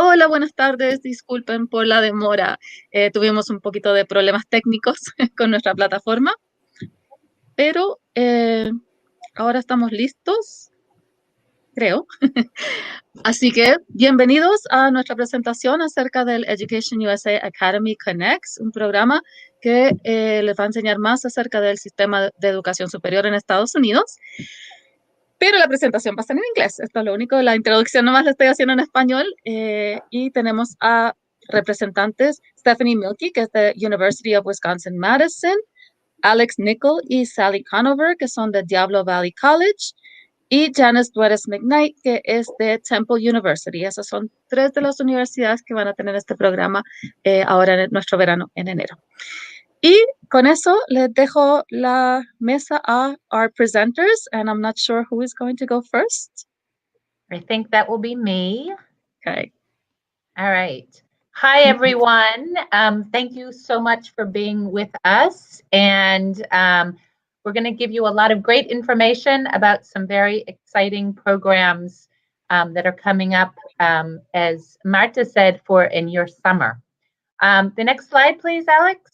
Hola, buenas tardes. Disculpen por la demora. Tuvimos un poquito de problemas técnicos con nuestra plataforma, pero ahora estamos listos, creo. Así que bienvenidos a nuestra presentación acerca del EducationUSA Academy Connects, un programa que les va a enseñar más acerca del sistema de educación superior en Estados Unidos. Pero la presentación va a ser en inglés. Esto es lo único. La introducción nomás la estoy haciendo en español. Y tenemos a representantes Stephanie Milkey, que es de University of Wisconsin-Madison, Alex Nickel y Sally Conover, que son de Diablo Valley College, y Janice Dueres McKnight, que es de Temple University. Esas son tres de las universidades que van a tener este programa ahora en nuestro verano en enero. Y con eso les dejo la mesa a our presenters, and I'm not sure who is going to go first. I think that will be me. Okay. All right. Hi, everyone. Thank you so much for being with us. And we're going to give you a lot of great information about some very exciting programs that are coming up, as Marta said, in your summer. The next slide, please, Alex.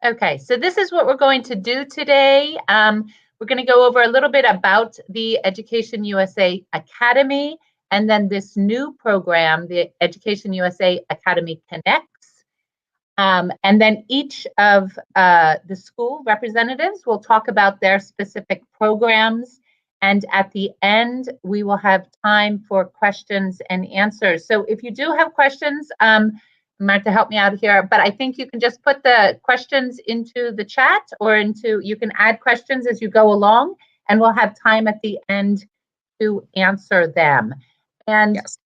Okay, so this is what we're going to do today. We're going to go over a little bit about the Education USA Academy and then this new program, the Education USA Academy Connects. And then each of the school representatives will talk about their specific programs. And at the end, we will have time for questions and answers. So if you do have questions, Marta, help me out here, but I think you can just put the questions into the chat or you can add questions as you go along, and we'll have time at the end to answer them. And yes.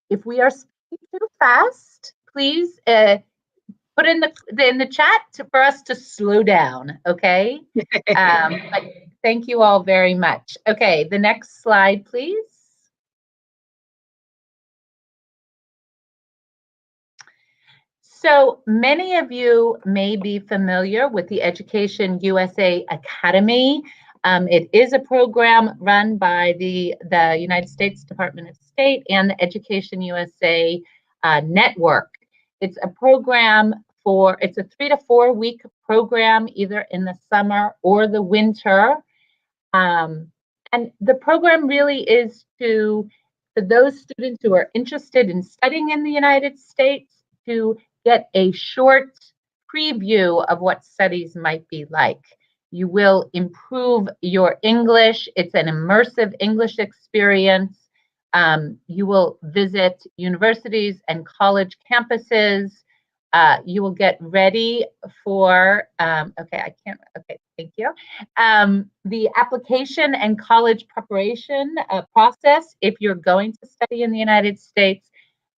If we are speaking too fast, please put in the chat for us to slow down, okay? But thank you all very much. Okay, the next slide, please. So many of you may be familiar with the Education USA Academy. It is a program run by the United States Department of State and the Education USA network. It's a program it's a 3 to 4 week program, either in the summer or the winter. And the program really is for those students who are interested in studying in the United States to get a short preview of what studies might be like. You will improve your English. It's an immersive English experience. You will visit universities and college campuses. You will get ready for, thank you. The application and college preparation process if you're going to study in the United States.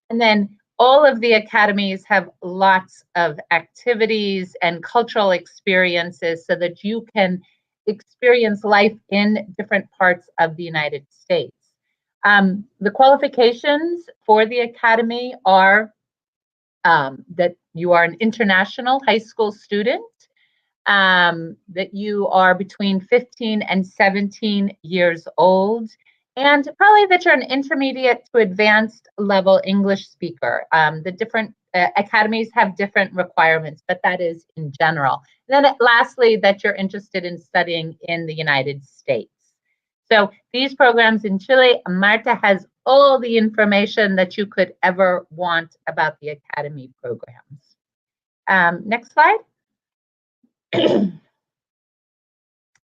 And then all of the academies have lots of activities and cultural experiences so that you can experience life in different parts of the United States. The qualifications for the academy are that you are an international high school student, that you are between 15 and 17 years old, and probably that you're an intermediate to advanced level English speaker. The different academies have different requirements, but that is in general. And then lastly, that you're interested in studying in the United States. So these programs in Chile, Marta has all the information that you could ever want about the academy programs. Next slide.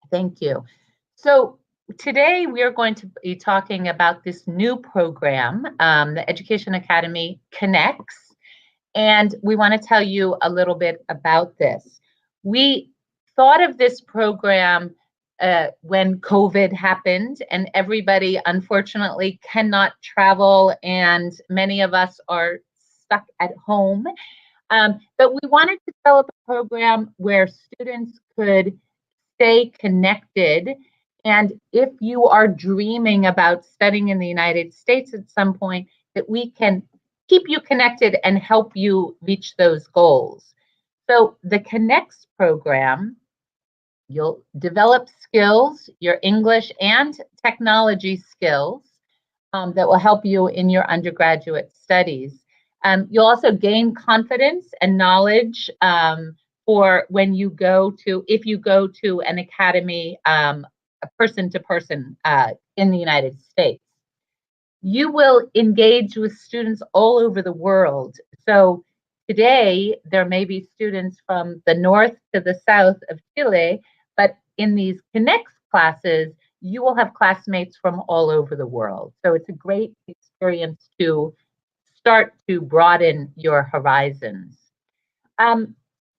Thank you. So today we are going to be talking about this new program, the Education Academy Connects, and we want to tell you a little bit about this. We thought of this program when COVID happened and everybody unfortunately cannot travel and many of us are stuck at home. But we wanted to develop a program where students could stay connected. And if you are dreaming about studying in the United States at some point, that we can keep you connected and help you reach those goals. So the Connects program You'll develop skills, your English and technology skills that will help you in your undergraduate studies. You'll also gain confidence and knowledge for when you go to, if you go to an academy, person to person in the United States. You will engage with students all over the world. So today, there may be students from the north to the south of Chile, but in these Connects classes, you will have classmates from all over the world. So it's a great experience to start to broaden your horizons.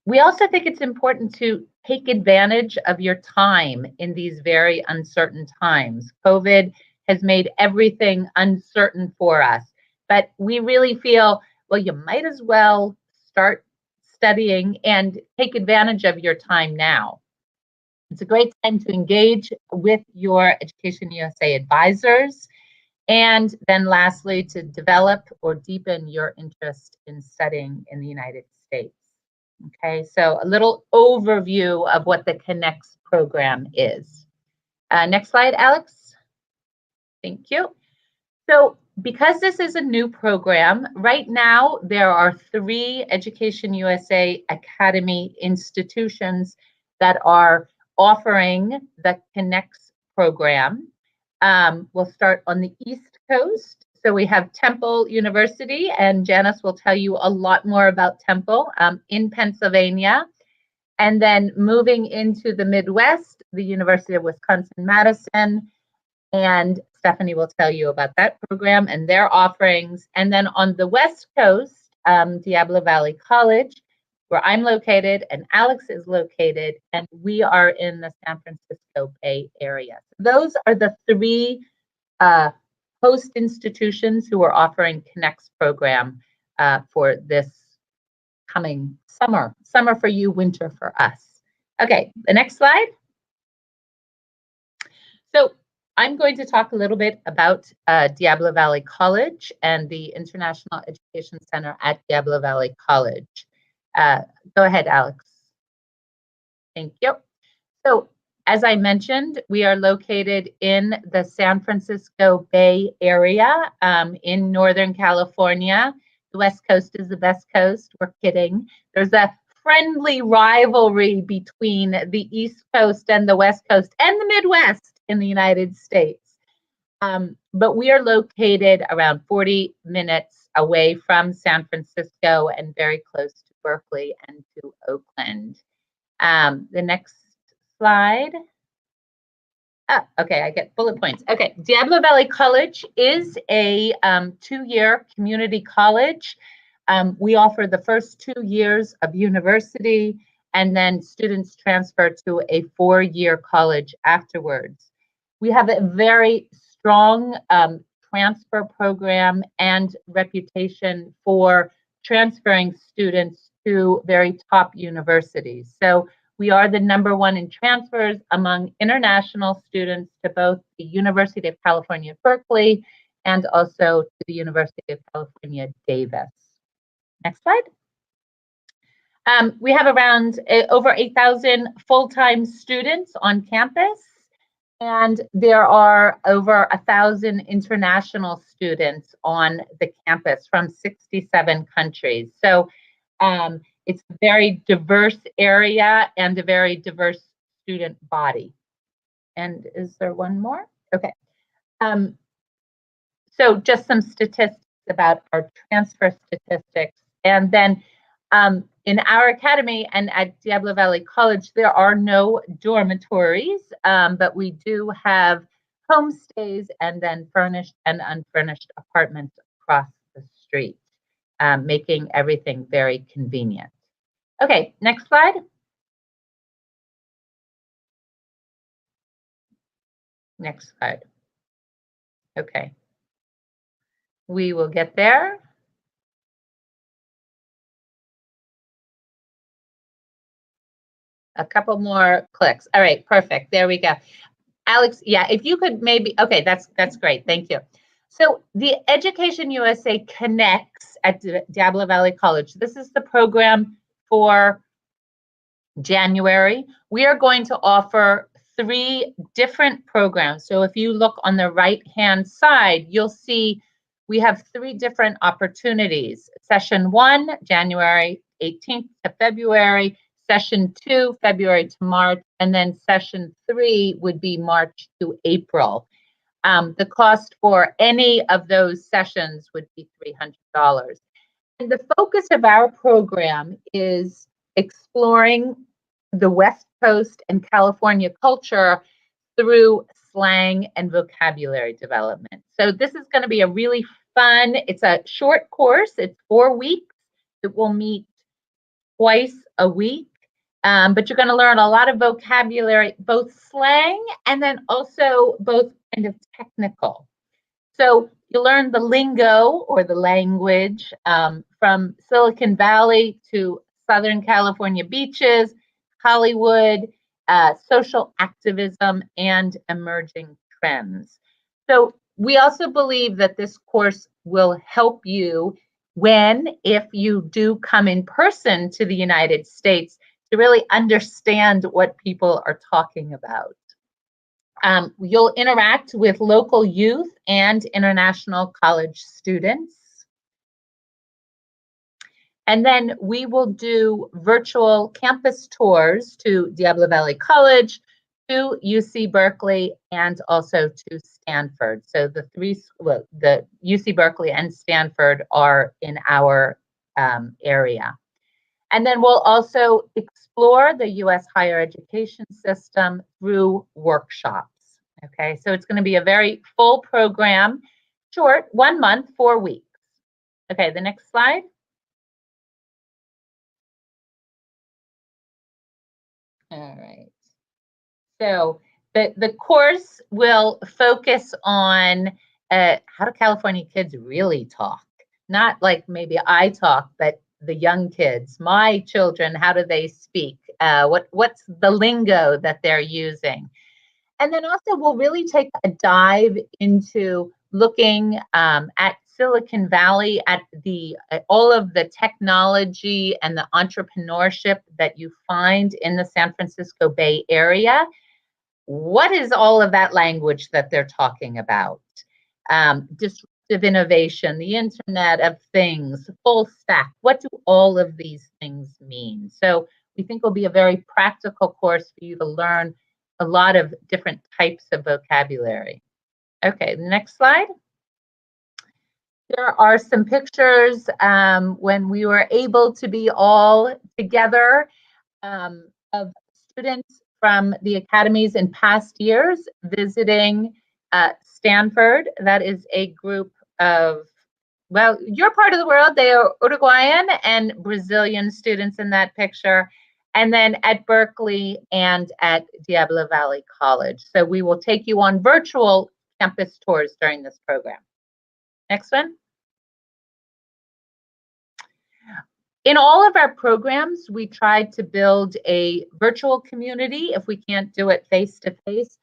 We also think it's important to take advantage of your time in these very uncertain times. COVID has made everything uncertain for us, but we really feel, well, you might as well start studying and take advantage of your time now. It's a great time to engage with your Education USA advisors, and then lastly, to develop or deepen your interest in studying in the United States. Okay, so a little overview of what the Connects program is. Next slide, Alex. Thank you. So because this is a new program, right now there are 3 Education USA Academy institutions that are offering the Connects program. We'll start on the East Coast. So we have Temple University, and Janice will tell you a lot more about Temple in Pennsylvania. And then moving into the Midwest, the University of Wisconsin-Madison, and Stephanie will tell you about that program and their offerings. And then on the West Coast, Diablo Valley College, where I'm located and Alex is located, and we are in the San Francisco Bay Area. Those are the 3 host institutions who are offering Connects program for this coming summer. Summer for you, winter for us. Okay, the next slide. So I'm going to talk a little bit about Diablo Valley College and the International Education Center at Diablo Valley College. Go ahead, Alex. Thank you. So as I mentioned, we are located in the San Francisco Bay Area in Northern California. The West Coast is the best coast. We're kidding. There's a friendly rivalry between the East Coast and the West Coast and the Midwest in the United States. But we are located around 40 minutes away from San Francisco and very close to Berkeley and to Oakland. The next slide. Okay, I get bullet points. Okay, Diablo Valley College is a 2-year community college. We offer the first 2 years of university, and then students transfer to a 4-year college afterwards. We have a very strong transfer program and reputation for transferring students to very top universities. So we are the #1 in transfers among international students to both the University of California, Berkeley, and also to the University of California, Davis. Next slide. We have around over 8,000 full-time students on campus, and there are over 1,000 international students on the campus from 67 countries. So it's a very diverse area and a very diverse student body. And is there one more? Okay. So just some statistics about our transfer statistics. And then in our academy and at Diablo Valley College, there are no dormitories, but we do have homestays and then furnished and unfurnished apartments across the street, making everything very convenient. Okay, next slide. Next slide. Okay. We will get there. A couple more clicks. All right, perfect. There we go. Alex, yeah, if you could maybe, okay, that's great. Thank you. So the Education USA Connects at Diablo Valley College. This is the program for January, we are going to offer 3 different programs. So if you look on the right-hand side, you'll see we have 3 different opportunities. Session 1, January 18th to February. Session 2, February to March. And then session 3 would be March to April. The cost for any of those sessions would be $300. And the focus of our program is exploring the West Coast and California culture through slang and vocabulary development. So this is going to be a really fun, it's a short course, it's 4 weeks. It will meet twice a week, but you're going to learn a lot of vocabulary, both slang and then also both kind of technical. So you learn the lingo or the language from Silicon Valley to Southern California beaches, Hollywood, social activism, and emerging trends. So we also believe that this course will help you if you do come in person to the United States to really understand what people are talking about. You'll interact with local youth and international college students. And then we will do virtual campus tours to Diablo Valley College, to UC Berkeley, and also to Stanford. So the UC Berkeley and Stanford are in our area. And then we'll also explore the US higher education system through workshops. Okay, so it's going to be a very full program, short, 1 month, 4 weeks. Okay, the next slide. All right. So the course will focus on how do California kids really talk? Not like maybe I talk, but the young kids, my children, how do they speak? What's the lingo that they're using? And then also we'll really take a dive into looking at Silicon Valley, at all of the technology and the entrepreneurship that you find in the San Francisco Bay Area. What is all of that language that they're talking about? Disruptive innovation, the Internet of Things, full stack. What do all of these things mean? So we think it'll be a very practical course for you to learn a lot of different types of vocabulary. Okay, next slide. There are some pictures when we were able to be all together of students from the academies in past years visiting Stanford. That is a group of, well, your part of the world, they are Uruguayan and Brazilian students in that picture. And then at Berkeley and at Diablo Valley College. So we will take you on virtual campus tours during this program. Next one. In all of our programs, we try to build a virtual community if we can't do it face-to-face.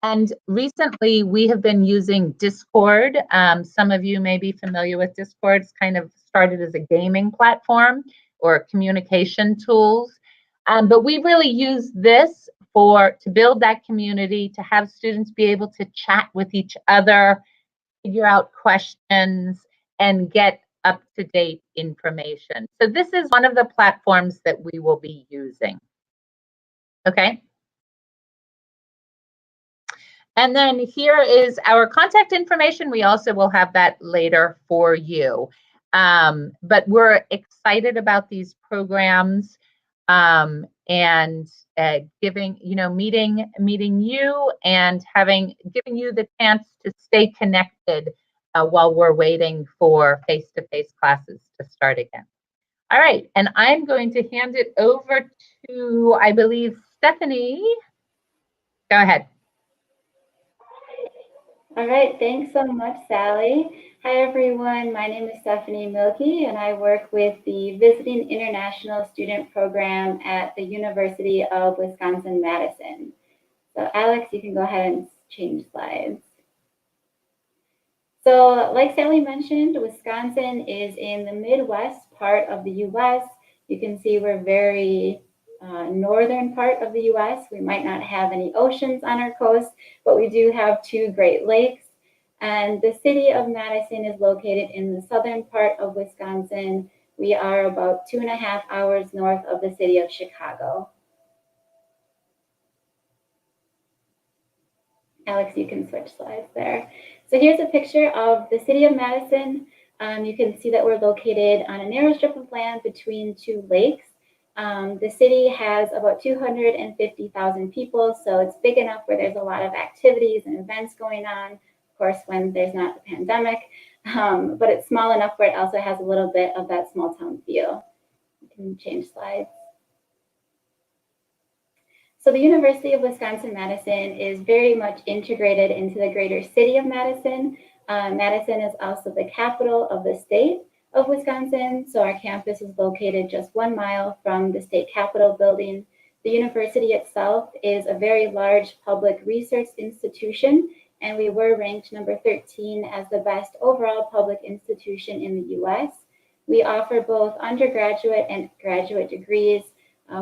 And recently, we have been using Discord. Some of you may be familiar with Discord. It's kind of started as a gaming platform or communication tools. But we really use this to build that community, to have students be able to chat with each other, figure out questions, and get up-to-date information. So this is one of the platforms that we will be using. Okay. And then here is our contact information. We also will have that later for you. But we're excited about these programs and giving, meeting you and giving you the chance to stay connected while we're waiting for face-to-face classes to start again. All right, and I'm going to hand it over to, I believe, Stephanie. Go ahead. All right, thanks so much, Sally. Hi, everyone. My name is Stephanie Milkey, and I work with the Visiting International Student Program at the University of Wisconsin-Madison. So, Alex, you can go ahead and change slides. So, like Sally mentioned, Wisconsin is in the Midwest part of the U.S. You can see we're very northern part of the US. We might not have any oceans on our coast, but we do have 2 Great Lakes. And the city of Madison is located in the southern part of Wisconsin. We are about 2.5 hours north of the city of Chicago. Alex, you can switch slides there. So here's a picture of the city of Madison. You can see that we're located on a narrow strip of land between 2 lakes. The city has about 250,000 people, so it's big enough where there's a lot of activities and events going on, of course, when there's not the pandemic, but it's small enough where it also has a little bit of that small town feel. You can change slides. So the University of Wisconsin-Madison is very much integrated into the greater city of Madison. Madison is also the capital of the state of Wisconsin, so our campus is located just 1 mile from the state capitol building. The university itself is a very large public research institution, and we were ranked number 13 as the best overall public institution in the US. We offer both undergraduate and graduate degrees.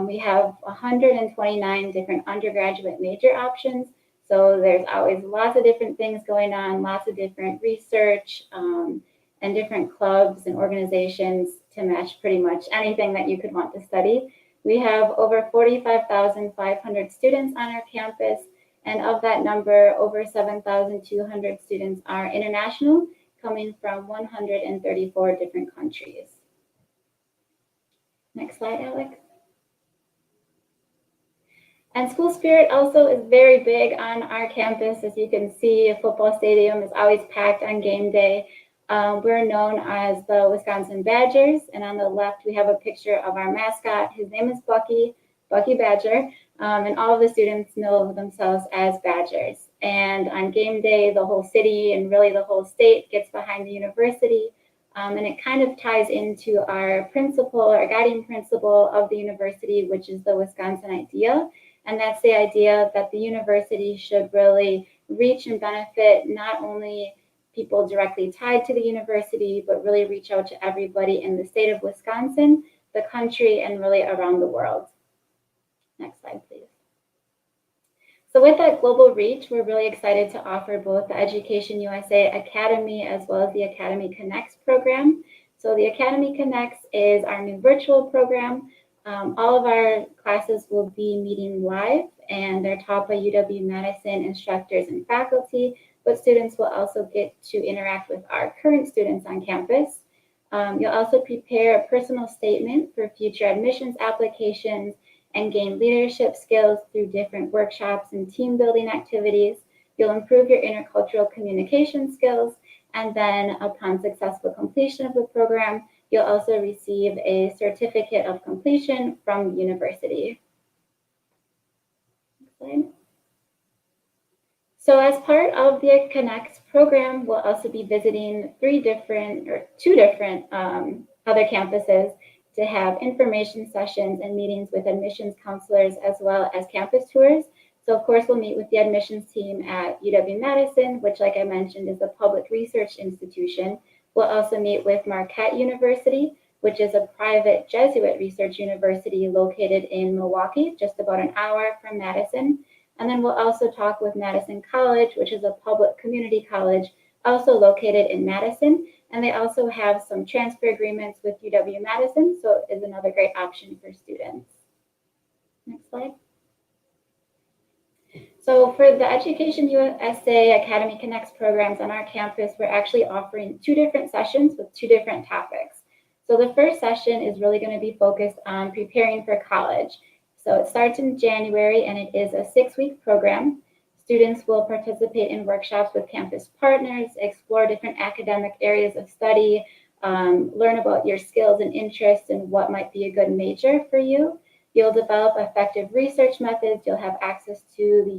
We have 129 different undergraduate major options. So there's always lots of different things going on, lots of different research and different clubs and organizations to match pretty much anything that you could want to study. We have over 45,500 students on our campus. And of that number, over 7,200 students are international, coming from 134 different countries. Next slide, Alex. And school spirit also is very big on our campus. As you can see, a football stadium is always packed on game day. We're known as the Wisconsin Badgers, and on the left we have a picture of our mascot. His name is Bucky Badger, and all of the students know themselves as Badgers. And on game day, the whole city and really the whole state gets behind the university, and it kind of ties into our principle, our guiding principle of the university, which is the Wisconsin idea. And that's the idea that the university should really reach and benefit not only people directly tied to the university, but really reach out to everybody in the state of Wisconsin, the country, and really around the world. Next slide, please. So with that global reach, we're really excited to offer both the EducationUSA Academy as well as the Academy Connects program. So the Academy Connects is our new virtual program. All of our classes will be meeting live, and they're taught by UW-Madison instructors and faculty, but students will also get to interact with our current students on campus. You'll also prepare a personal statement for future admissions applications and gain leadership skills through different workshops and team building activities. You'll improve your intercultural communication skills, and then upon successful completion of the program, you'll also receive a certificate of completion from the university. Next slide. So as part of the Connect program, we'll also be visiting 2 different other campuses to have information sessions and meetings with admissions counselors as well as campus tours. So of course, we'll meet with the admissions team at UW-Madison, which, like I mentioned, is a public research institution. We'll also meet with Marquette University, which is a private Jesuit research university located in Milwaukee, just about an hour from Madison. And then we'll also talk with Madison College, which is a public community college, also located in Madison. And they also have some transfer agreements with UW-Madison, so it is another great option for students. Next slide. So for the EducationUSA Academy Connects programs on our campus, we're actually offering 2 different sessions with 2 different topics. So the first session is really going to be focused on preparing for college. So it starts in January, and it is a 6-week program. Students will participate in workshops with campus partners, explore different academic areas of study, learn about your skills and interests and what might be a good major for you. You'll develop effective research methods. You'll have access to the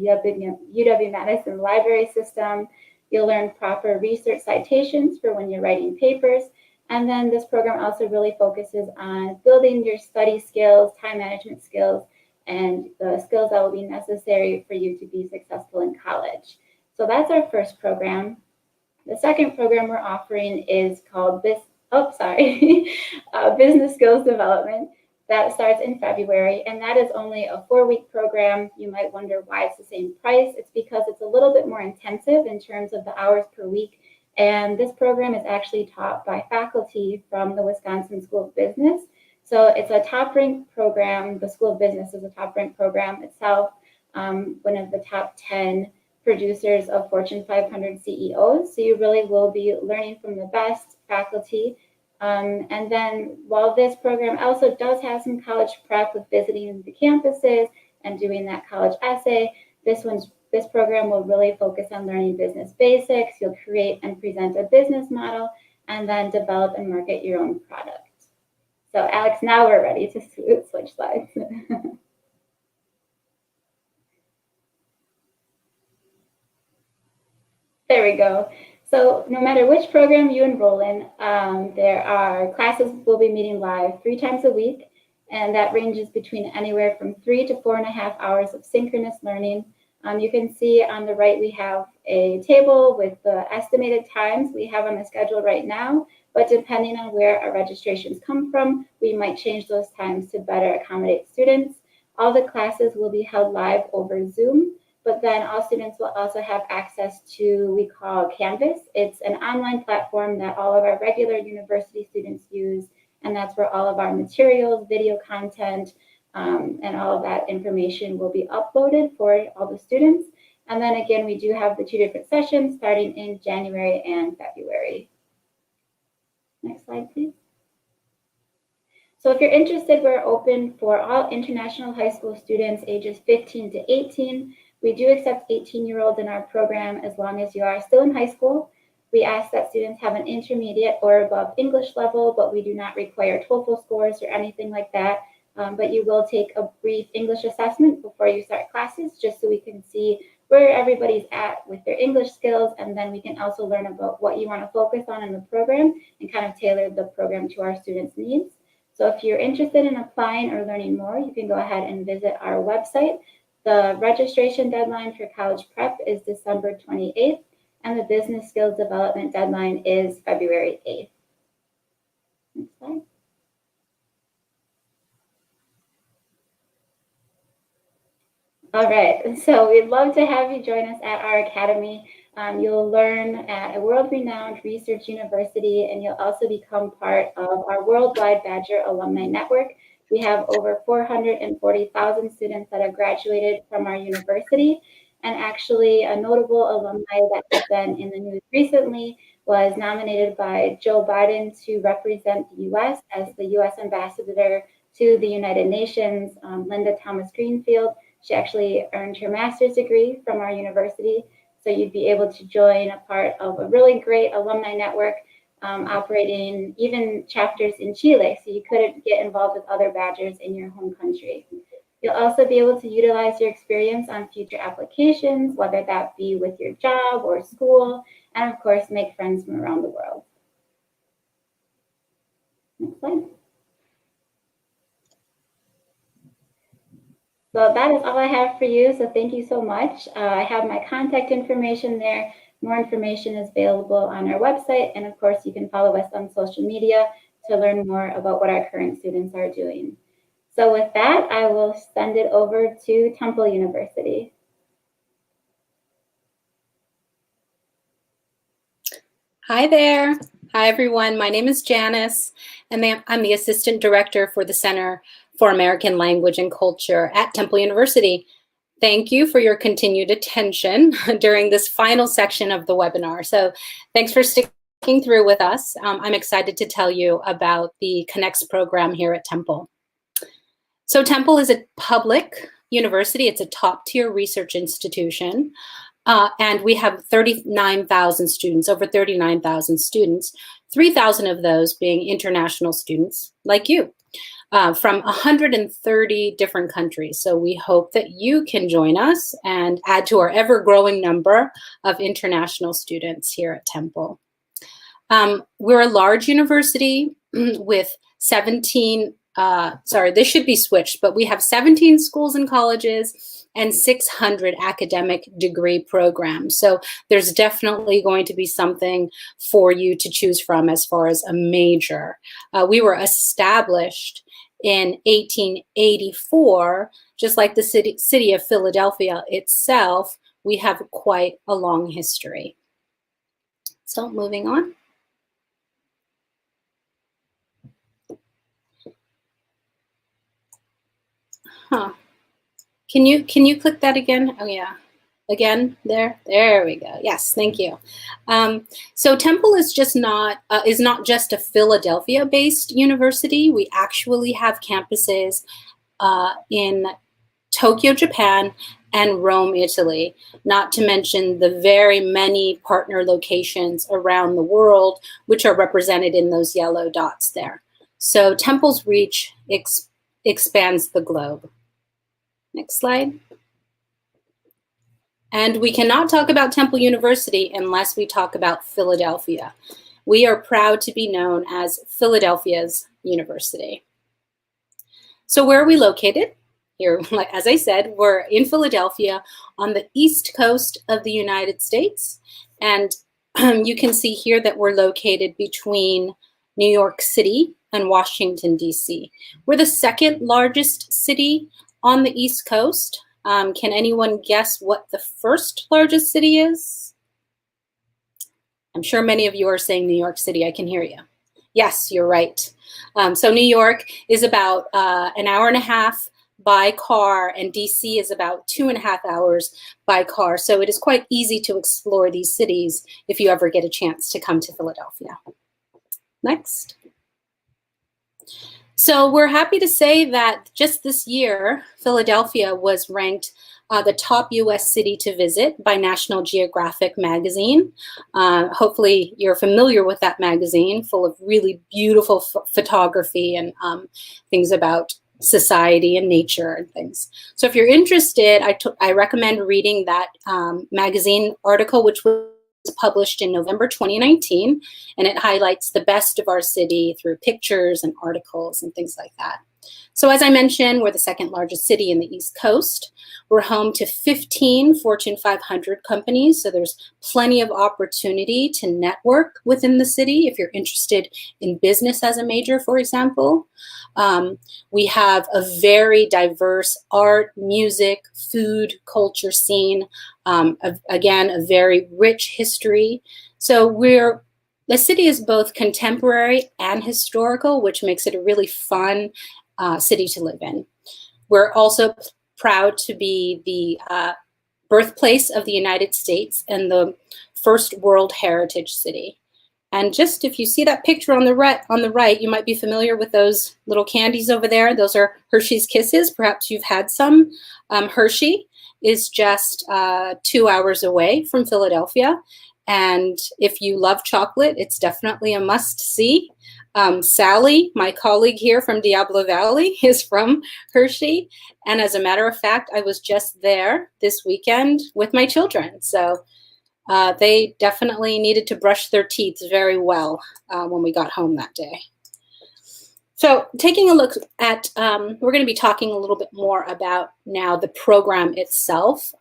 UW-Madison library system. You'll learn proper research citations for when you're writing papers. And then this program also really focuses on building your study skills, time management skills, and the skills that will be necessary for you to be successful in college. So that's our first program. The second program we're offering is called Business Skills Development. That starts in February, and that is only a 4-week program. You might wonder why it's the same price. It's because it's a little bit more intensive in terms of the hours per week. And this program is actually taught by faculty from the Wisconsin School of Business. So it's a top-ranked program. The School of Business is a top-ranked program itself, one of the top 10 producers of Fortune 500 CEOs. So you really will be learning from the best faculty. And then while this program also does have some college prep with visiting the campuses and doing that college essay, this program will really focus on learning business basics. You'll create and present a business model and then develop and market your own product. So Alex, now we're ready to switch slides. There we go. So no matter which program you enroll in, there are classes will be meeting live 3 times a week, and that ranges between anywhere from 3 to 4.5 hours of synchronous learning. You can see on the right we have a table with the estimated times we have on the schedule right now, but depending on where our registrations come from, we might change those times to better accommodate students. All the classes will be held live over Zoom. But then all students will also have access to we call Canvas. It's an online platform that all of our regular university students use, and that's where all of our materials, video content, and all of that information will be uploaded for all the students. And then again, we do have the 2 different sessions starting in January and February. Next slide, please. So if you're interested, we're open for all international high school students ages 15 to 18. We do accept 18-year-olds in our program as long as you are still in high school. We ask that students have an intermediate or above English level, but we do not require TOEFL scores or anything like that. But you will take a brief English assessment before you start classes, just so we can see where everybody's at with their English skills. And then we can also learn about what you want to focus on in the program and kind of tailor the program to our students' needs. So if you're interested in applying or learning more, you can go ahead and visit our website. The registration deadline for college prep is December 28th, and the business skills development deadline is February 8th. Next slide. All right, so we'd love to have you join us at our academy. You'll learn at a world-renowned research university, and you'll also become part of our worldwide Badger alumni network. We have over 440,000 students that have graduated from our university. And actually, a notable alumni that has been in the news recently was nominated by Joe Biden to represent the U.S. as the U.S. ambassador to the United Nations, Linda Thomas Greenfield. She actually earned her master's degree from our university. So you'd be able to join a part of a really great alumni network operating even chapters in Chile. So you could get involved with other Badgers in your home country. You'll also be able to utilize your experience on future applications, whether that be with your job or school, and of course, make friends from around the world. Next slide. So that is all I have for you. So thank you so much. I have my contact information there. More information is available on our website. And of course, you can follow us on social media to learn more about what our current students are doing. So with that, I will send it over to Temple University. Hi there. Hi, everyone. My name is Janice, and I'm the Assistant Director for the Center for American Language and Culture at Temple University. Thank you for your continued attention during this final section of the webinar. So thanks for sticking through with us. I'm excited to tell you about the Connects program here at Temple. So Temple is a public university. It's a top-tier research institution. And we have 39,000 students, over 39,000 students, 3,000 of those being international students like you from 130 different countries. So we hope that you can join us and add to our ever-growing number of international students here at Temple. We're a large university with 17, this should be switched, but we have 17 schools and colleges and 600 academic degree programs. So there's definitely going to be something for you to choose from as far as a major. We were established in 1884, just like the city of Philadelphia itself, we have quite a long history. So moving on. Can you click that again? Oh yeah, again there we go. Yes, thank you. So Temple is not just a Philadelphia-based university. We actually have campuses in Tokyo, Japan, and Rome, Italy, not to mention the very many partner locations around the world, which are represented in those yellow dots there. So Temple's reach expands the globe. Next slide. And we cannot talk about Temple University unless we talk about Philadelphia. We are proud to be known as Philadelphia's university. So where are we located? Here, as I said, we're in Philadelphia on the east coast of the United States. And you can see here that we're located between New York City and Washington, D.C. We're the second largest city on the East Coast. Can anyone guess what the first largest city is? I'm sure many of you are saying New York City. I can hear you. Yes, you're right. So New York is about an hour and a half by car, and DC is about 2.5 hours by car. So it is quite easy to explore these cities if you ever get a chance to come to Philadelphia. Next. So we're happy to say that just this year, Philadelphia was ranked the top US city to visit by National Geographic magazine. Hopefully you're familiar with that magazine, full of really beautiful photography and things about society and nature and things. So if you're interested, I recommend reading that magazine article, which was published in November 2019, and it highlights the best of our city through pictures and articles and things like that. So as I mentioned, we're the second largest city in the East Coast. We're home to 15 Fortune 500 companies, so there's plenty of opportunity to network within the city if you're interested in business as a major, for example. We have a very diverse art, music, food, culture scene. Again, a very rich history. So the city is both contemporary and historical, which makes it a really fun city to live in. We're also proud to be the birthplace of the United States and the first World Heritage City. And just if you see that picture on the right, you might be familiar with those little candies over there. Those are Hershey's Kisses. Perhaps you've had some. Hershey is just 2 hours away from Philadelphia. And if you love chocolate, it's definitely a must-see. Sally, my colleague here from Diablo Valley, is from Hershey. And as a matter of fact, I was just there this weekend with my children. So they definitely needed to brush their teeth very well when we got home that day. So taking a look at, we're going to be talking a little bit more about now the program itself.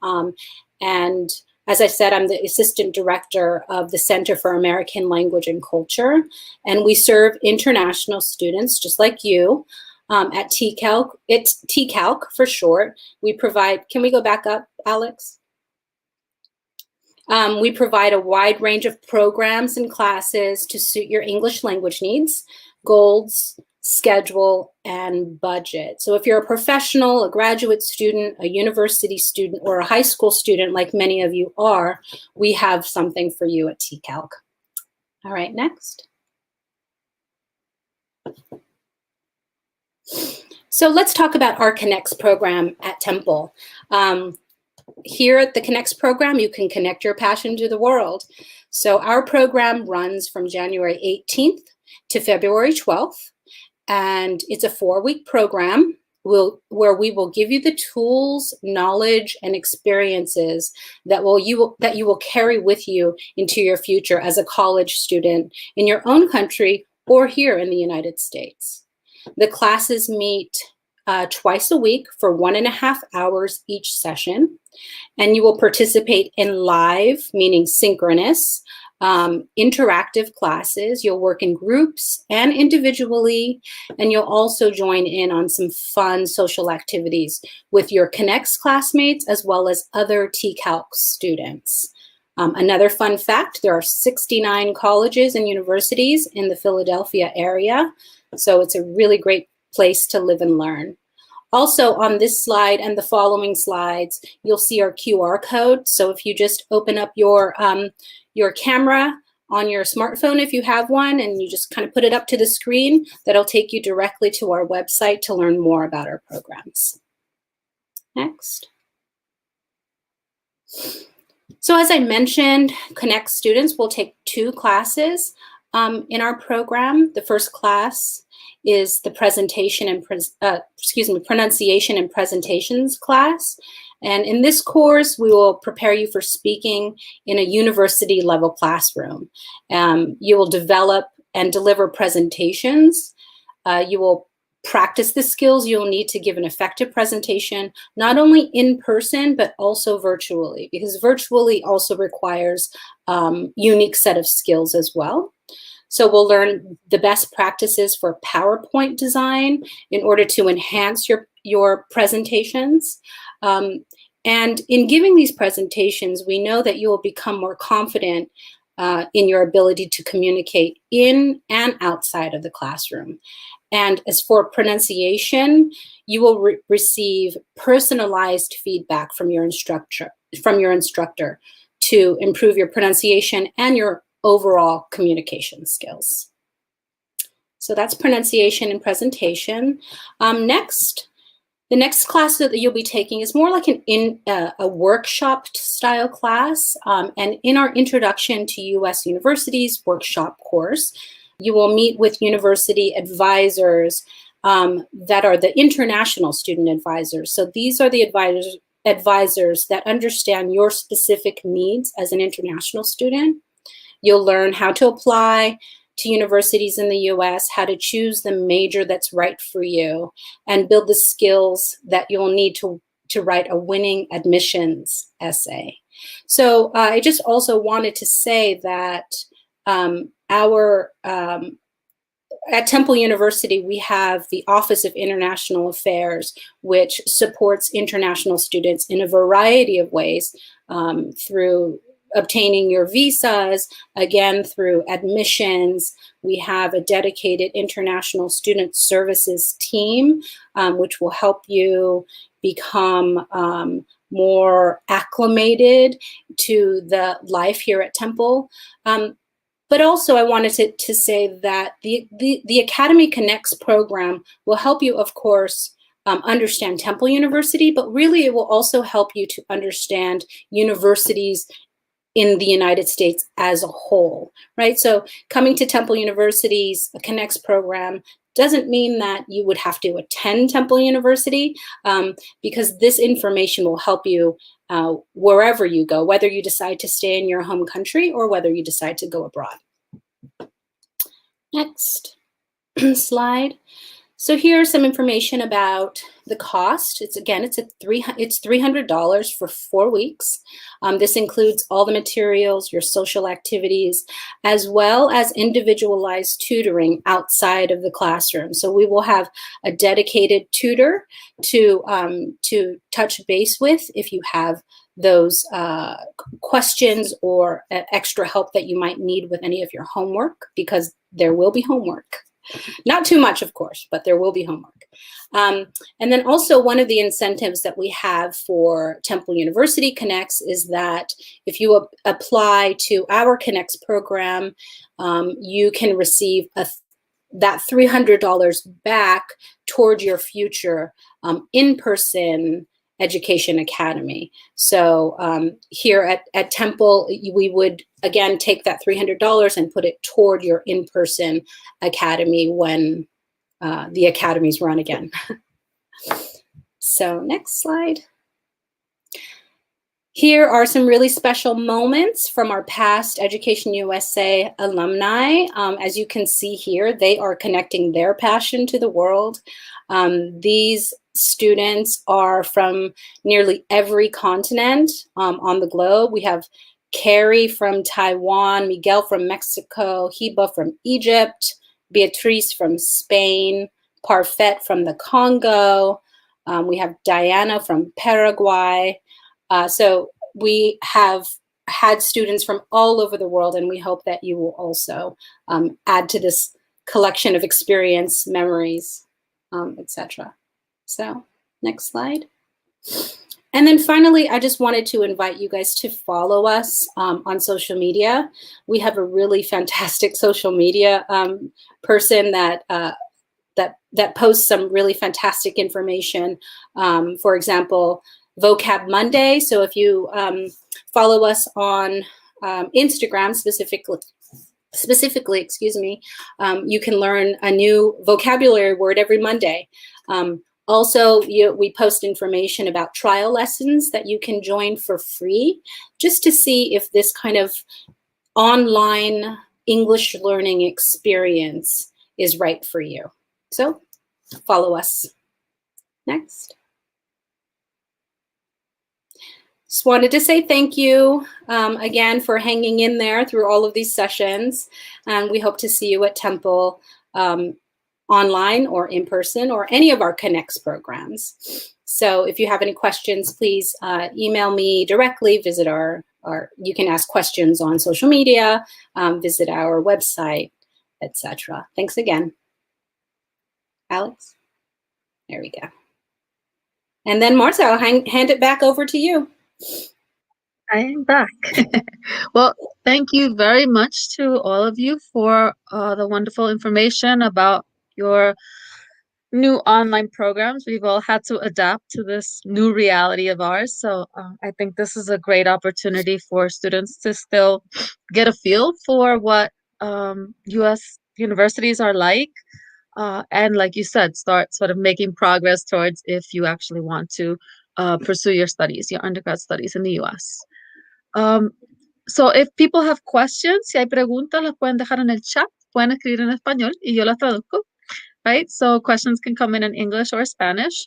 And as I said, I'm the assistant director of the Center for American Language and Culture, and we serve international students just like you at TCALC. It's TCALC for short. We provide, can we go back up, Alex? We provide a wide range of programs and classes to suit your English language needs, goals, schedule, and budget. So if you're a professional, a graduate student, a university student, or a high school student, like many of you are, we have something for you at TCALC. All right, next. So let's talk about our Connects program at Temple. Here at the Connects program, you can connect your passion to the world. So our program runs from January 18th to February 12th. And it's a 4-week program where we will give you the tools, knowledge, and experiences that you will carry with you into your future as a college student in your own country or here in the United States. The classes meet twice a week for 1.5 hours each session, and you will participate in live, meaning synchronous, interactive classes. You'll work in groups and individually, and you'll also join in on some fun social activities with your Connects classmates as well as other TCALC students. Another fun fact, there are 69 colleges and universities in the Philadelphia area, so it's a really great place to live and learn. Also on this slide and the following slides, you'll see our QR code. So if you just open up your camera on your smartphone, if you have one, and you just kind of put it up to the screen, that'll take you directly to our website to learn more about our programs. Next. So as I mentioned, Connect students will take 2 classes in our program. The first class is the pronunciation and presentations class. And in this course, we will prepare you for speaking in a university level classroom. You will develop and deliver presentations. You will practice the skills you'll need to give an effective presentation, not only in person, but also virtually, because virtually also requires unique set of skills as well. So we'll learn the best practices for PowerPoint design in order to enhance your presentations. And in giving these presentations, we know that you will become more confident in your ability to communicate in and outside of the classroom. And as for pronunciation, you will receive personalized feedback from your instructor to improve your pronunciation and your overall communication skills. So that's pronunciation and presentation. Next, the next class that you'll be taking is more like a workshop style class. And in our Introduction to U.S. Universities workshop course, you will meet with university advisors that are the international student advisors. So these are the advisors that understand your specific needs as an international student. You'll learn how to apply to universities in the US, how to choose the major that's right for you, and build the skills that you'll need to write a winning admissions essay. So I just also wanted to say that at Temple University, we have the Office of International Affairs, which supports international students in a variety of ways through obtaining your visas, again, through admissions. We have a dedicated international student services team, which will help you become more acclimated to the life here at Temple. But also I wanted to say that the Academy Connects program will help you, of course, understand Temple University, but really it will also help you to understand universities in the United States as a whole, right? So coming to Temple University's Connects program doesn't mean that you would have to attend Temple University, because this information will help you wherever you go, whether you decide to stay in your home country or whether you decide to go abroad. Next slide. So here's some information about the cost. It's $300 for 4 weeks. This includes all the materials, your social activities, as well as individualized tutoring outside of the classroom. So we will have a dedicated tutor to touch base with if you have those questions or extra help that you might need with any of your homework, because there will be homework. Not too much, of course, but there will be homework. And then also one of the incentives that we have for Temple University Connects is that if you apply to our Connects program, you can receive that $300 back toward your future in-person education academy. So here at Temple, we would again take that $300 and put it toward your in-person academy when the academies run again. So next slide. Here are some really special moments from our past EducationUSA alumni. As you can see here, they are connecting their passion to the world. These students are from nearly every continent on the globe. We have Carrie from Taiwan, Miguel from Mexico, Hiba from Egypt, Beatrice from Spain, Parfait from the Congo. We have Diana from Paraguay. So we have had students from all over the world, and we hope that you will also add to this collection of experience, memories, etc. So next slide. And then finally, I just wanted to invite you guys to follow us on social media. We have a really fantastic social media person that posts some really fantastic information. For example, Vocab Monday. So if you follow us on Instagram specifically, excuse me, you can learn a new vocabulary word every Monday. Also, we post information about trial lessons that you can join for free, just to see if this kind of online English learning experience is right for you. So follow us. Next. Just wanted to say thank you again for hanging in there through all of these sessions. And we hope to see you at Temple online or in person or any of our Connects programs. So if you have any questions, please email me directly, visit you can ask questions on social media, visit our website, etc. Thanks again. Alex? There we go. And then Marta, I'll hand it back over to you. I am back. Well, thank you very much to all of you for the wonderful information about your new online programs. We've all had to adapt to this new reality of ours. So I think this is a great opportunity for students to still get a feel for what U.S. universities are like. And like you said, start sort of making progress towards if you actually want to pursue your studies, your undergrad studies in the U.S. So if people have questions, si hay preguntas, las pueden dejar en el chat, pueden escribir en español y yo las traduzco, right? So questions can come in English or Spanish.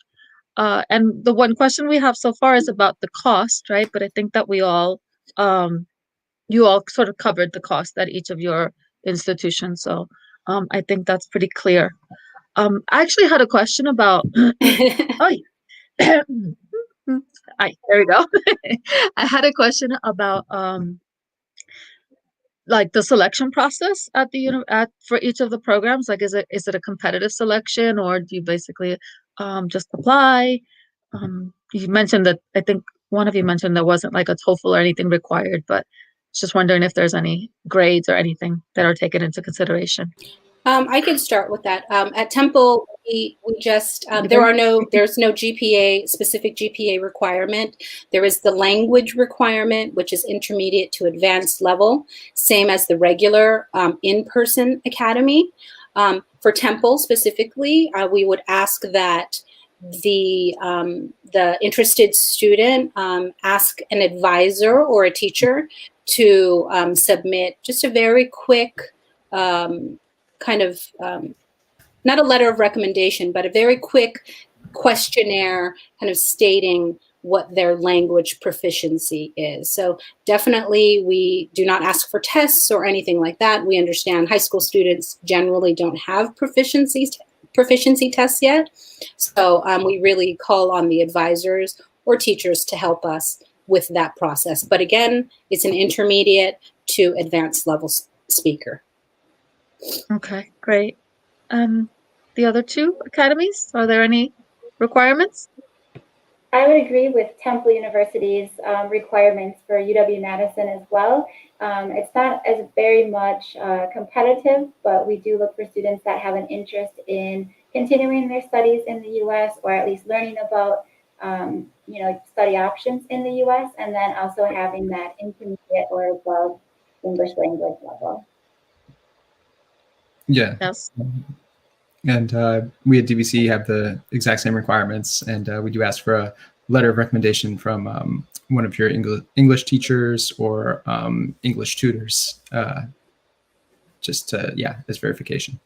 And the one question we have so far is about the cost, right? But I think that we all, you all sort of covered the cost at each of your institutions. So I think that's pretty clear. I actually had a question about, Hi, there we go. I had a question about like the selection process at the for each of the programs. Like, is it a competitive selection, or do you basically just apply? You mentioned that, I think one of you mentioned there wasn't like a TOEFL or anything required, but just wondering if there's any grades or anything that are taken into consideration. I can start with that. At Temple, we just, there's no GPA, specific GPA requirement. There is the language requirement, which is intermediate to advanced level, same as the regular in-person academy. For Temple specifically, we would ask that the interested student ask an advisor or a teacher to submit just a very quick kind of, not a letter of recommendation, but a very quick questionnaire kind of stating what their language proficiency is. So definitely we do not ask for tests or anything like that. We understand high school students generally don't have proficiency tests yet. So we really call on the advisors or teachers to help us with that process. But again, it's an intermediate to advanced level speaker. Okay, great. The other two academies, are there any requirements? I would agree with Temple University's requirements for UW-Madison as well. It's not as very much competitive, but we do look for students that have an interest in continuing their studies in the U.S. or at least learning about study options in the U.S. and then also having that intermediate or above English language level. Yeah. Yes. And we at DVC have the exact same requirements, and we do ask for a letter of recommendation from one of your English teachers or English tutors, just to, as verification.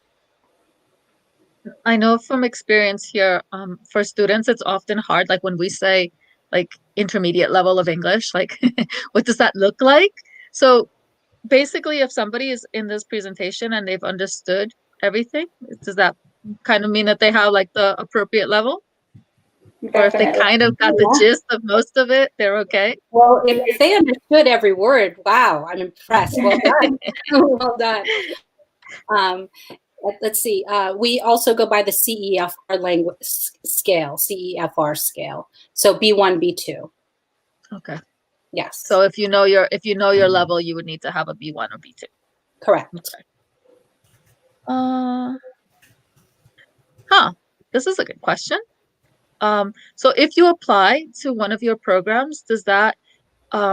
I know from experience here, for students, it's often hard, like when we say like intermediate level of English, like what does that look like? So basically, if somebody is in this presentation and they've understood everything, does that kind of mean that they have like the appropriate level? Or if they Definitely. kind of got the gist of most of it, they're okay? Well, if they understood every word, wow, I'm impressed. Well done. Well done. Let's see. We also go by the CEFR language scale, CEFR scale. So B1, B2. Okay. Yes. So if you know your level, you would need to have a B1 or B2. Correct. Okay. This is a good question. So if you apply to one of your programs, does that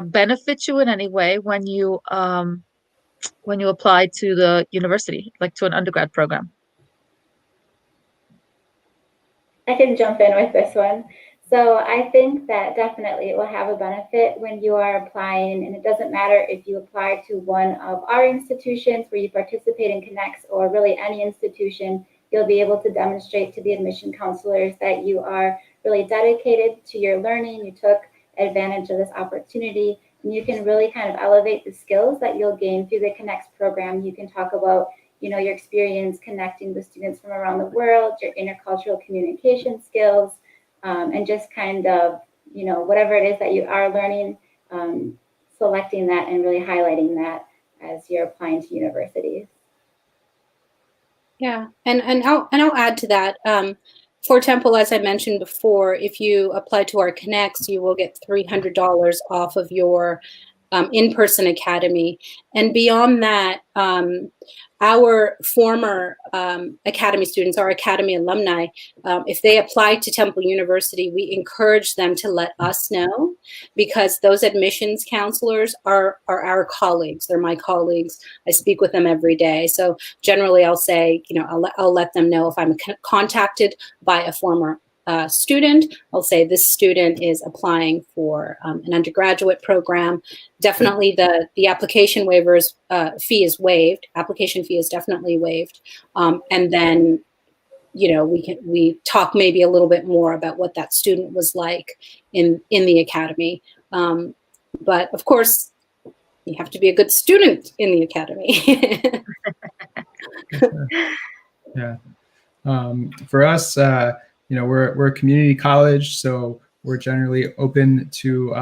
benefit you in any way when you apply to the university, like to an undergrad program? I can jump in with this one. So I think that definitely it will have a benefit when you are applying, and it doesn't matter if you apply to one of our institutions where you participate in Connects or really any institution, you'll be able to demonstrate to the admission counselors that you are really dedicated to your learning, you took advantage of this opportunity, and you can really kind of elevate the skills that you'll gain through the Connects program. You can talk about your experience connecting with students from around the world, your intercultural communication skills, and just kind of, whatever it is that you are learning, selecting that and really highlighting that as you're applying to universities. Yeah, and I'll add to that. For Temple, as I mentioned before, if you apply to our Connects, you will get $300 off of your in-person academy. And beyond that, our former academy students, our academy alumni, if they apply to Temple University, we encourage them to let us know, because those admissions counselors are our colleagues. They're my colleagues. I speak with them every day. So generally I'll say, I'll let them know if I'm contacted by a former student. I'll say this student is applying for an undergraduate program. Definitely the application waivers fee is waived. Application fee is definitely waived. And then, we talk maybe a little bit more about what that student was like in the academy. But of course, you have to be a good student in the academy. Yeah. For us, we're a community college, so we're generally open to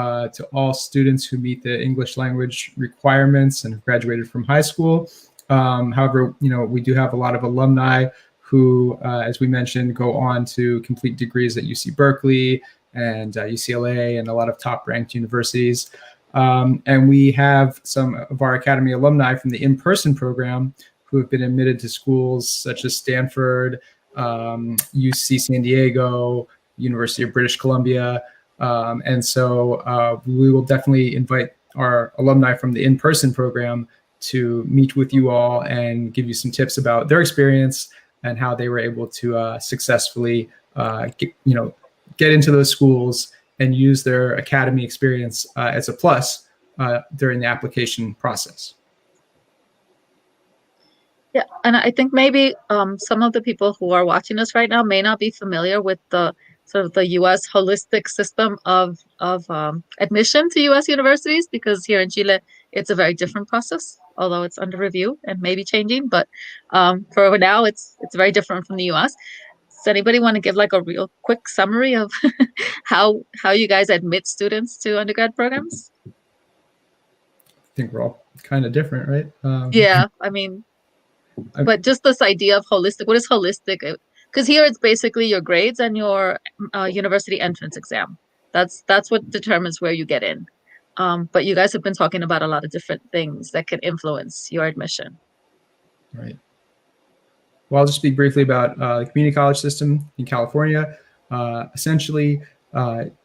all students who meet the English language requirements and have graduated from high school. However, we do have a lot of alumni who, as we mentioned, go on to complete degrees at UC Berkeley and UCLA and a lot of top-ranked universities. And we have some of our academy alumni from the in-person program who have been admitted to schools such as Stanford, UC San Diego, University of British Columbia. And so we will definitely invite our alumni from the in-person program to meet with you all and give you some tips about their experience and how they were able to successfully get into those schools and use their academy experience as a plus during the application process. Yeah, and I think maybe some of the people who are watching us right now may not be familiar with the sort of the U.S. holistic system of admission to U.S. universities, because here in Chile it's a very different process, although it's under review and maybe changing. But for now, it's very different from the U.S. Does anybody want to give like a real quick summary of how you guys admit students to undergrad programs? I think we're all kind of different, right? Yeah, I mean. But just this idea of holistic, what is holistic? Because here it's basically your grades and your university entrance exam. That's what determines where you get in. But you guys have been talking about a lot of different things that could influence your admission. Right. Well, I'll just speak briefly about the community college system in California. Essentially,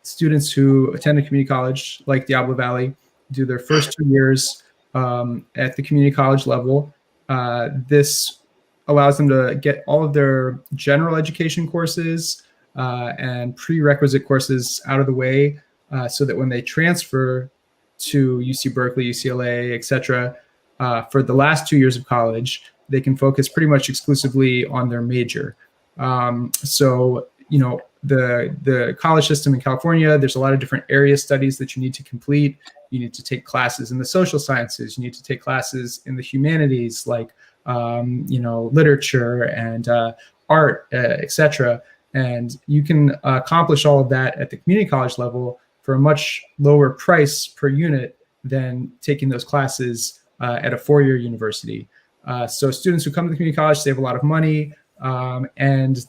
students who attend a community college like Diablo Valley do their first 2 years at the community college level. This allows them to get all of their general education courses and prerequisite courses out of the way so that when they transfer to UC Berkeley, UCLA, etc., for the last 2 years of college, they can focus pretty much exclusively on their major. So, you know, the college system in California, there's a lot of different area studies that you need to complete. You need to take classes in the social sciences. You need to take classes in the humanities, like, you know, literature and art, etc. And you can accomplish all of that at the community college level for a much lower price per unit than taking those classes at a four-year university. So students who come to the community college save a lot of money, and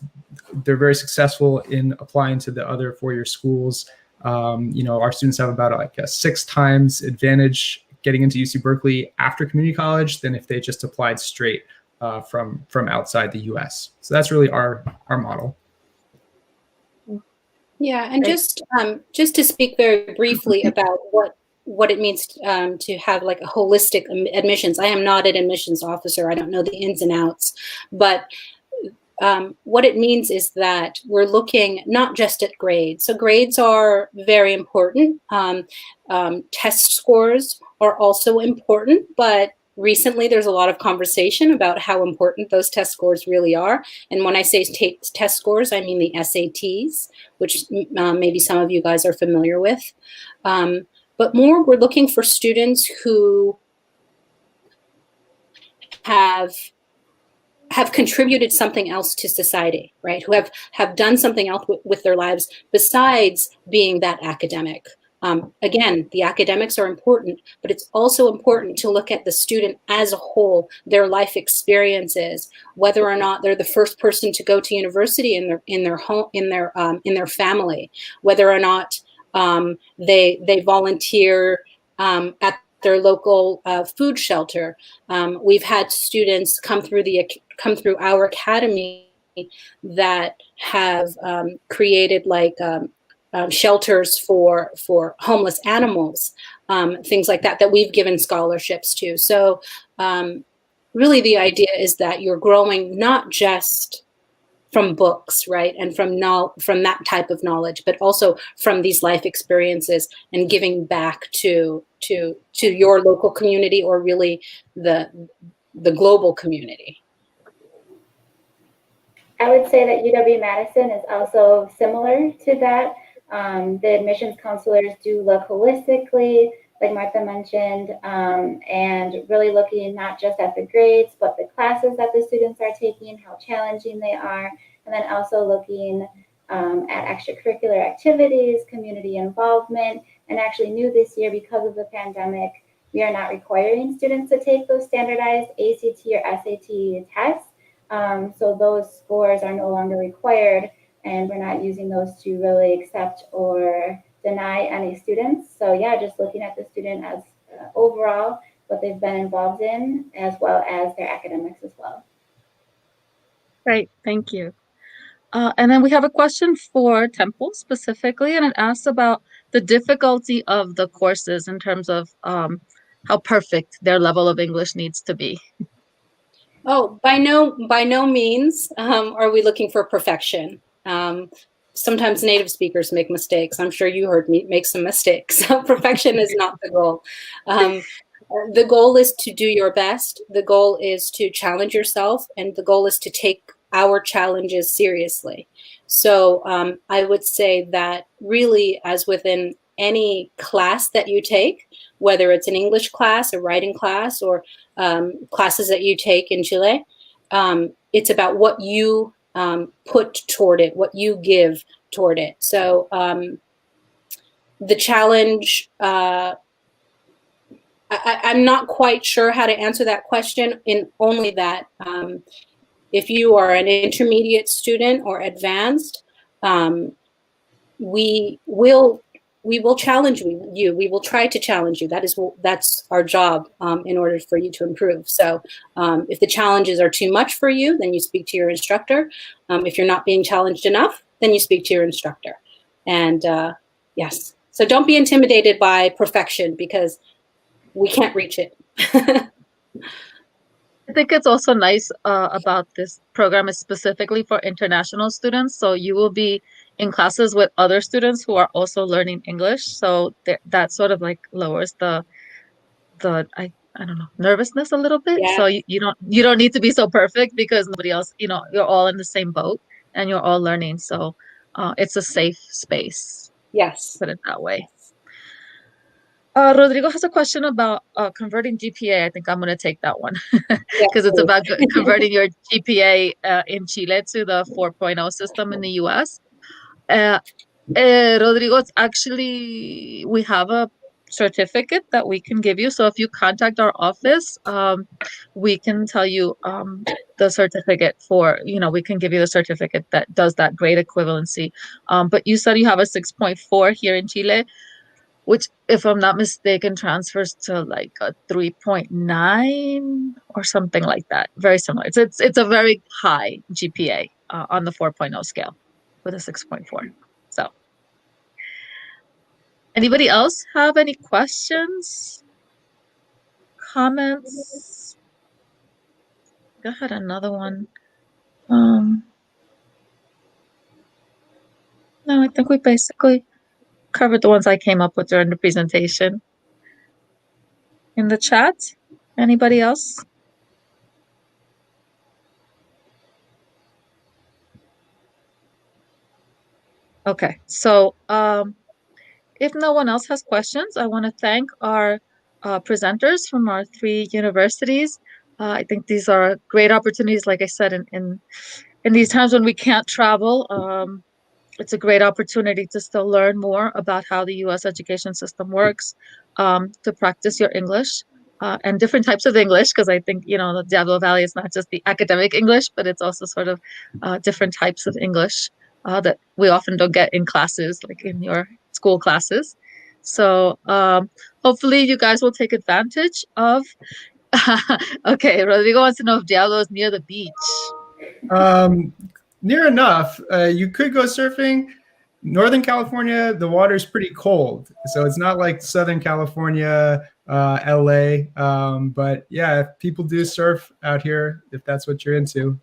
they're very successful in applying to the other four-year schools. You know, our students have about like a 6 times advantage getting into UC Berkeley after community college than if they just applied straight from outside the US. So that's really our model. Yeah, and just to speak very briefly about what it means to have like a holistic admissions. I am not an admissions officer. I don't know the ins and outs, but what it means is that we're looking not just at grades. So grades are very important. Test scores are also important, but recently there's a lot of conversation about how important those test scores really are. And when I say test scores, I mean the SATs, which maybe some of you guys are familiar with. But more, we're looking for students who have contributed something else to society, right? Who have done something else with their lives besides being that academic. Again, the academics are important, but it's also important to look at the student as a whole, their life experiences, whether or not they're the first person to go to university in their home, in their family, whether or not they volunteer at their local food shelter. We've had students come through our academy that have created like shelters for homeless animals, things like that we've given scholarships to. So really the idea is that you're growing not just from books, right, and from that type of knowledge, but also from these life experiences and giving back to your local community, or really the global community. I would say that UW-Madison is also similar to that. The admissions counselors do look holistically, like Martha mentioned, and really looking not just at the grades, but the classes that the students are taking, how challenging they are, and then also looking at extracurricular activities, community involvement, and actually new this year because of the pandemic, we are not requiring students to take those standardized ACT or SAT tests. So those scores are no longer required, and we're not using those to really accept or deny any students. So yeah, just looking at the student as overall, what they've been involved in, as well as their academics as well. Great, thank you. And then we have a question for Temple specifically, and it asks about the difficulty of the courses in terms of how perfect their level of English needs to be. Oh, by no means are we looking for perfection. Sometimes native speakers make mistakes. I'm sure you heard me make some mistakes. Perfection is not the goal. The goal is to do your best. The goal is to challenge yourself, and the goal is to take our challenges seriously. So I would say that really, as within any class that you take, whether it's an English class, a writing class, or classes that you take in Chile, it's about what you put toward it, what you give toward it. So the challenge, I'm not quite sure how to answer that question, in only that if you are an intermediate student or advanced, we will challenge you. We will try to challenge you. That's our job in order for you to improve. So if the challenges are too much for you, then you speak to your instructor. If you're not being challenged enough, then you speak to your instructor. And yes, so don't be intimidated by perfection, because we can't reach it. I think it's also nice about this program is specifically for international students. So you will be in classes with other students who are also learning English. So that sort of like lowers the I don't know, nervousness a little bit. Yeah. So you don't need to be so perfect, because nobody else, you're all in the same boat and you're all learning. So it's a safe space. Yes. Put it that way. Rodrigo has a question about converting GPA. I think I'm going to take that one because it's about converting your GPA in Chile to the 4.0 system in the US. Rodrigo, it's actually, we have a certificate that we can give you. So if you contact our office, we can tell you the certificate for, we can give you the certificate that does that grade equivalency. But you said you have a 6.4 here in Chile, which, if I'm not mistaken, transfers to like a 3.9 or something like that. Very similar. It's a very high GPA on the 4.0 scale with a 6.4. So, anybody else have any questions, comments? I had another one. No, I think we basically covered the ones I came up with during the presentation. In the chat, anybody else? Okay, so if no one else has questions, I want to thank our presenters from our 3 universities. I think these are great opportunities, like I said, in these times when we can't travel. It's a great opportunity to still learn more about how the U.S. education system works, to practice your English and different types of English, because I think, the Diablo Valley is not just the academic English, but it's also sort of different types of English that we often don't get in classes, like in your school classes. So hopefully you guys will take advantage of. Okay, Rodrigo wants to know if Diablo is near the beach. Near enough. You could go surfing. Northern California, the water's pretty cold, so it's not like Southern California, LA. But yeah, if people do surf out here, if that's what you're into,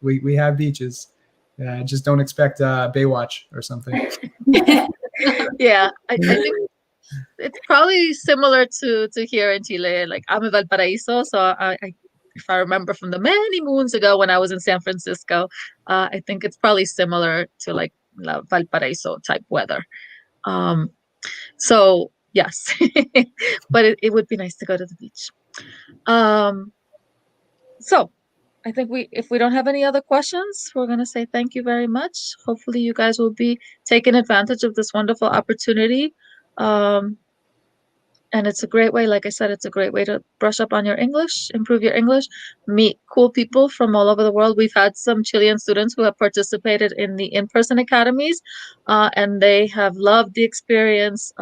we have beaches. Just don't expect Baywatch or something. Yeah, I think it's probably similar to here in Chile. Like, I'm in Valparaiso, so if I remember from the many moons ago when I was in San Francisco, I think it's probably similar to like Valparaiso type weather. So yes, but it would be nice to go to the beach. So I think if we don't have any other questions, we're going to say thank you very much. Hopefully you guys will be taking advantage of this wonderful opportunity. And it's a great way, like I said, it's a great way to brush up on your English, improve your English, meet cool people from all over the world. We've had some Chilean students who have participated in the in-person academies, and they have loved the experience.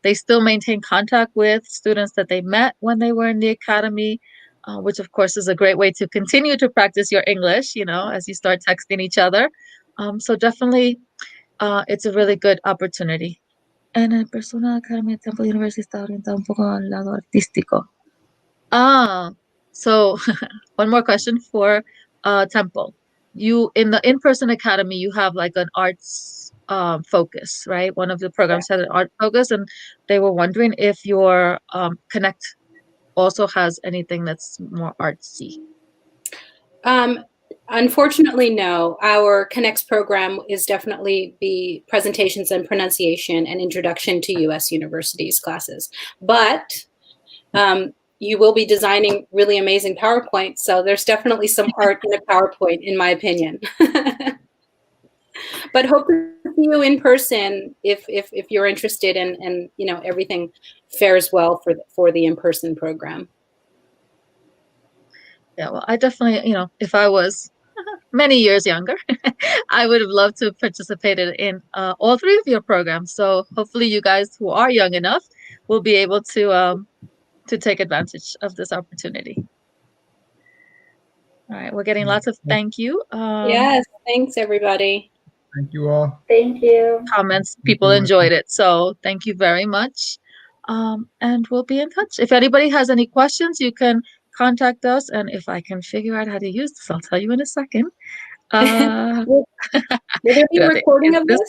They still maintain contact with students that they met when they were in the academy, which of course is a great way to continue to practice your English, as you start texting each other. So definitely, it's a really good opportunity. En el Persona Academy de Temple University está orientado un poco al lado artístico. So one more question for Temple. You, in the in-person academy, you have like an arts focus, right? One of the programs had an art focus, and they were wondering if your Connect also has anything that's more artsy. Unfortunately, no. Our Connects program is definitely the presentations and pronunciation and introduction to U.S. universities classes. But you will be designing really amazing PowerPoint, so there's definitely some art in a PowerPoint, in my opinion. But hope to see you in person if you're interested, and everything fares well for the in-person program. Yeah, well, I definitely, if I was many years younger, I would have loved to have participated in all 3 of your programs. So hopefully you guys who are young enough will be able to take advantage of this opportunity. All right, we're getting lots of thank you. Yes, thanks everybody. Thank you all. Thank you. Comments, people enjoyed it. So thank you very much. And we'll be in touch. If anybody has any questions, you can contact us. And if I can figure out how to use this, I'll tell you in a second. Will there be a recording of this?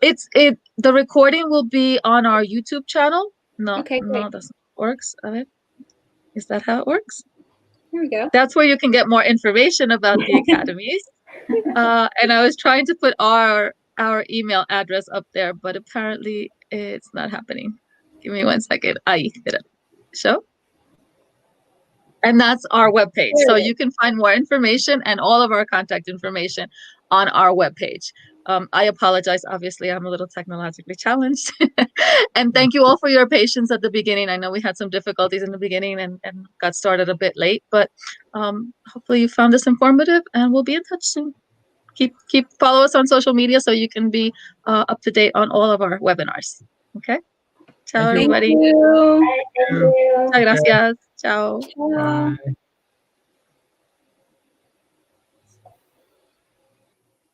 The recording will be on our YouTube channel. No, okay, great. No, that works. Is that how it works? There we go. That's where you can get more information about the academies. And I was trying to put our email address up there, but apparently it's not happening. Give me 1 second. Ahí, mira. Show. And that's our webpage. So you can find more information and all of our contact information on our webpage. I apologize. Obviously, I'm a little technologically challenged. And thank you all for your patience at the beginning. I know we had some difficulties in the beginning and got started a bit late, but hopefully you found this informative, and we'll be in touch soon. Keep follow us on social media so you can be up to date on all of our webinars. Okay? Ciao, Thank you. everybody. Thank you. Thank you. Muchas gracias. Ciao. Ciao. Bye.